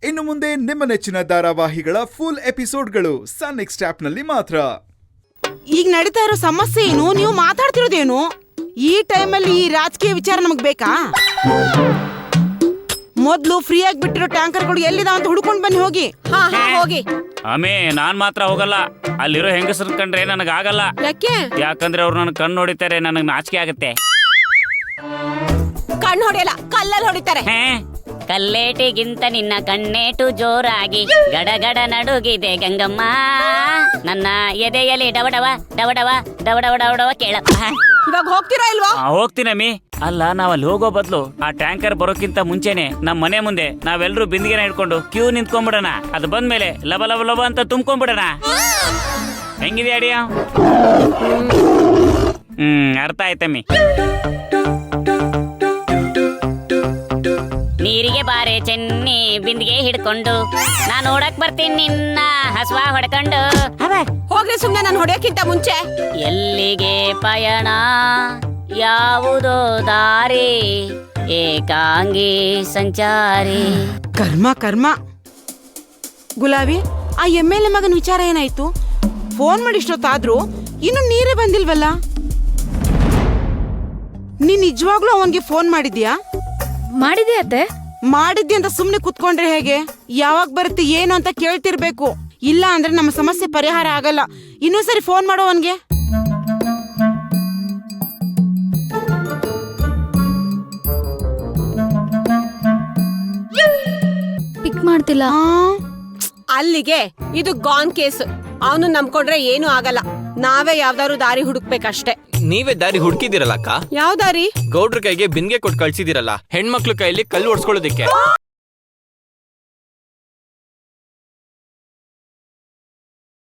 ಇನ್ನು ಮುಂದೆ ನಿಮ್ಮ ನೆಚ್ಚಿನ ಧಾರಾವಾಹಿಗಳ ಫುಲ್ ಎಪಿಸೋಡ್ಗಳು ಸನ್ ನೆಕ್ಸ್ಟ್ ಆಪ್ನಲ್ಲಿ ಮಾತ್ರ. ಈಗ ನಡೀತಾ ಇರೋ ಸಮಸ್ಯೆ ಏನು, ನೀವು ಮಾತಾಡ್ತಿರೋದೇನು? ಈ ಟೈಮಲ್ಲಿ ಈ ರಾಜಕೀಯ ವಿಚಾರ ನಮಗ್ ಬೇಕಾ? ಮೊದ್ಲು ಫ್ರೀ ಆಗಿ ಬಿಟ್ಟಿರೋ ಟ್ಯಾಂಕರ್ಗಳು ಎಲ್ಲಿದಾವ ಅಂತ ಹುಡ್ಕೊಂಡ್ ಬನ್ನಿ. ಹೋಗಿ ಹೋಗಿ. ಆಮೇ ನಾನ್ ಮಾತ್ರ ಹೋಗಲ್ಲ. ಅಲ್ಲಿರೋ ಹೆಂಗಸರ್ ಕಂಡ್ರೆ ನನಗ್ ಆಗಲ್ಲ. ಯಾಕಂದ್ರೆ ಅವ್ರು ನನ್ ಕಣ್ಣು ಹೊಡಿತಾರೆ, ನನಗ್ ನಾಚಿಕೆ ಆಗುತ್ತೆ. ಕಣ್ಣು ಹೊಡೆಯಲ್ಲ, ಕಲ್ಲಲ್ಲಿ ಹೊಡಿತಾರೆ. ಕಲ್ಲೇಟಿಗಿಂತ ನಿನ್ನ ಕಣ್ಣೇಟು ಜೋರಾಗಿ ಗಡಗಡ ನಡುಗಿದೆ ಗಂಗಮ್ಮ. ನನ್ನ ಎದೆಯಲ್ಲಿ ಡವಡವ ಡವಡವ ಡವಡವ ಡವಡವ ಕೇಳಪ್ಪ. ಇವಾಗ ಹೋಗ್ತೀರಾ ಇಲ್ವಾ? ಹೋಗ್ತೀನಮ್ಮಿ. ಅಲ್ಲ, ನಾವ್ ಅಲ್ಲಿ ಹೋಗೋ ಬದ್ಲು ಆ ಟ್ಯಾಂಕರ್ ಬರೋಕ್ಕಿಂತ ಮುಂಚೆನೆ ನಮ್ ಮನೆ ಮುಂದೆ ನಾವೆಲ್ಲರೂ ಬಿಂದಿಗೆನ ಹಿಡ್ಕೊಂಡು ಕ್ಯೂ ನಿಂತ್ಕೊಂಡ್ಬಿಡೋಣ. ಅದು ಬಂದ್ಮೇಲೆ ಲಬ ಲಬ ಲಬ ಅಂತ ತುಂಬ್ಕೊಂಡ್ಬಿಡೋಣ. ಹೆಂಗಿದೆ ಅಡಿಯ? ಅರ್ಥ ಆಯ್ತಮ್ಮಿ. ನೀರಿಗೆ ಬಾರೆ ಚೆನ್ನಿ ಬಿಂದಿಗೆ ಹಿಡ್ಕೊಂಡು, ನಾನ್ ನೋಡಕ್ ಬರ್ತೀನಿ ನಿನ್ನ ಹಸ್ವ ಹೊಡ್ಕೊಂಡು. ಹೋಗ್ರಿ ಸುಮ್ನೆ, ನಾನು ಹೊಡೆಯಕ್ಕಿಂತ ಮುಂಚೆ. ಎಲ್ಲಿಗೆ ಪಯಣ, ಯಾವುದೋ ದಾರಿ, ಏಕಾಂಗಿ ಸಂಚಾರಿ. ಕರ್ಮ ಕರ್ಮ. ಗುಲಾಬಿ, ಆ MLA ಮಗನ ವಿಚಾರ ಏನಾಯ್ತು? ಫೋನ್ ಮಾಡಿ ಇಷ್ಟೊತ್ತಾದ್ರೂ ಇನ್ನು ನೀರೇ ಬಂದಿಲ್ವಲ್ಲ? ನೀನ್ ನಿಜವಾಗ್ಲೂ ಅವನ್ಗೆ ಫೋನ್ ಮಾಡಿದ್ಯಾ? ಮಾಡಿದೆ ಅತ್ತೆ. ಮಾಡಿದ್ದೆ ಅಂತ ಸುಮ್ನೆ ಕುತ್ಕೊಂಡ್ರೆ ಹೇಗೆ? ಯಾವಾಗ ಬರುತ್ತೆ ಏನು ಅಂತ ಕೇಳ್ತಿರ್ಬೇಕು. ಇಲ್ಲ ಅಂದ್ರೆ ನಮ್ಮ ಸಮಸ್ಯೆ ಪರಿಹಾರ ಆಗಲ್ಲ. ಇನ್ನೂ ಸರಿ ಫೋನ್ ಮಾಡೋ ಅವನ್ಗೆ. ಪಿಕ್ ಮಾಡ್ತಿಲ್ಲ. ಅಲ್ಲಿಗೆ ಇದು ಗಾನ್ ಕೇಸ್. ಅವನು ನಂಬ್ಕೊಂಡ್ರೆ ಏನು ಆಗಲ್ಲ. ನಾವೇ ಯಾವ್ದಾದ್ರು ದಾರಿ ಹುಡುಕ್ಬೇಕಷ್ಟೇ. ನೀವೇ ದಾರಿ ಹುಡುಕಿದಿರಲ್ಲ ಅಕ್ಕ. ಯಾವ ದಾರಿ? ಗೌಡ್ರ ಕೈಗೆ ಬಿನ್ಗೆ ಕೊಟ್ಟು ಕಳ್ಸಿದಿರಲ್ಲ, ಹೆಣ್ಮಕ್ಳು ಕೈಯಲ್ಲಿ ಕಲ್ಲು ಓಡಿಸ್ಕೊಳ್ಳೋದಿಕ್ಕೆ.